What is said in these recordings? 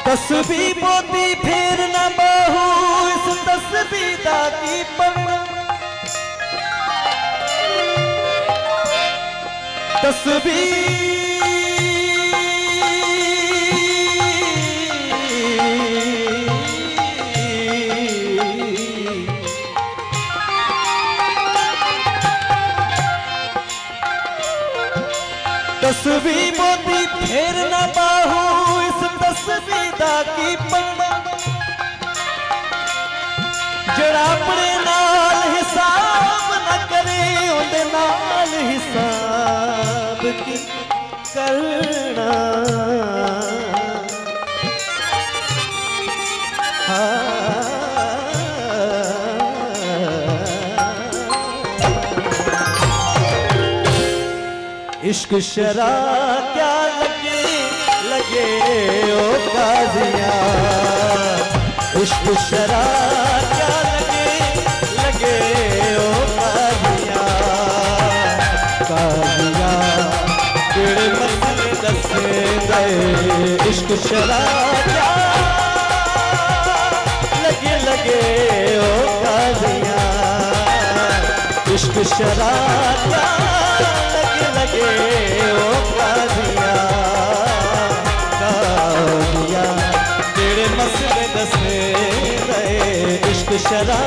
तस्बीह बोती फिर न बहू इस तस्बीह दा की पढ़ना तस्बीह बोती फिर न बहू इस तस्बीह दा की पढ़ना जड़ा अपने नाल हिसाब न करे उनके नाल हिसाब की करना इश्क शरा क्या लगे लगे ओ काजिया इश्क शरा क्या लगे लगे ओ काजिया काजिया तेरे मसले दसे गए इश्क शरा क्या लगे लगे ओ काजिया इश्क शरा क्या लगे ओ काजिया काजिया तेरे मसले दसे गए इश्क शरा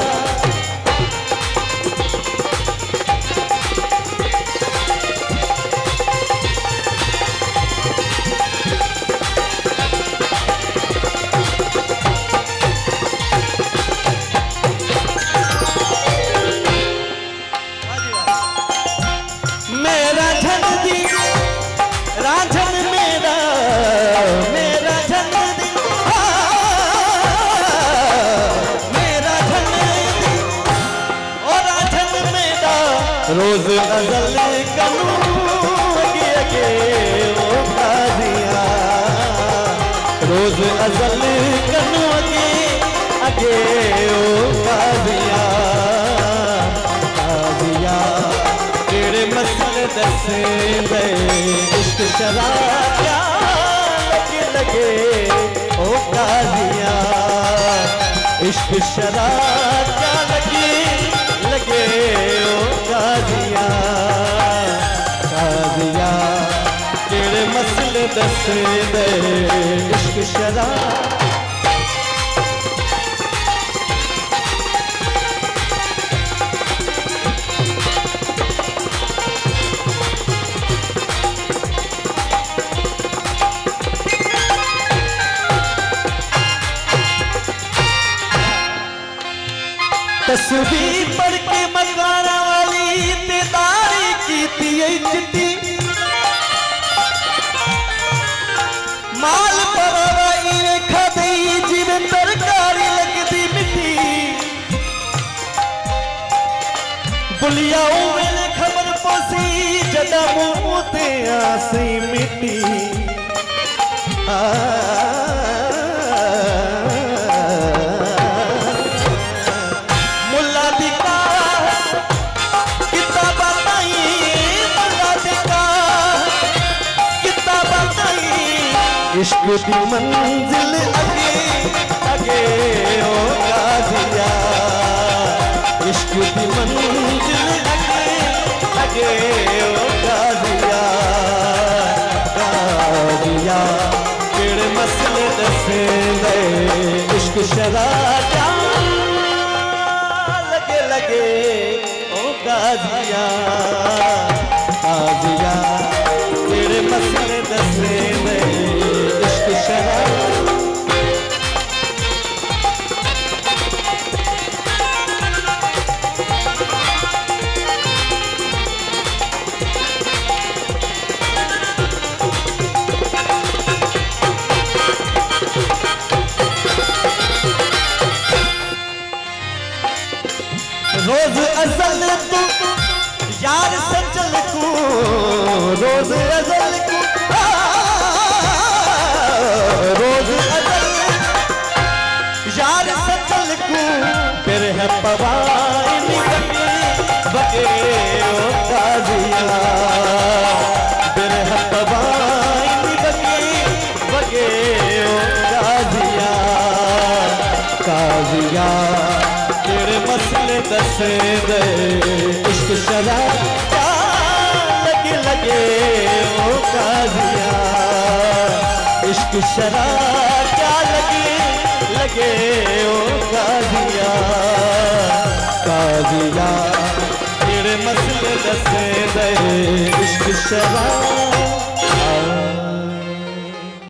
रोज अजल कनू अगे अगे ओ काजिया रोज अजल कनू अगे अगे ओ काजिया काजिया तेरे मसले दसे गए इश्क शरा क्या लगे लगे ओ काजिया इश्क शरा क्या लगे लगे ओ काजिया काजिया तेरे मसले दस दे इश्क शरा तस्बीह पढ़ के मकाना वाली तेदारी की चिट्ठी माल परवाई रेखा दी जिवें तरकारी लगदी मिठी बुलिया वेले खबर पोसी जदा मुंह ते आसी मिट्टी इश्क की मंजिल अगे अगे ओ काजिया इश्क की मंजिल अगे अगे ओ काजिया काजिया तेरे मसले दसे गए इश्क शरा क्या लगे लगे ओ काजिया काजिया तेरे मसले दसे गए इश्क शरा रोज अजल तू यार सचल को, रोज अजल को, रोज अजल यार सचल को, फिर है पवानी बगे ओ काजिया, फिर है पवानी बगे ओ काजिया, काजिया तेरे मसले दस दे, इश्क शराब क्या लगे लगे ओ काजिया, इश्क शराब क्या लगे लगे ओ काजिया, काजिया तेरे मसले दस दे, इश्क शराब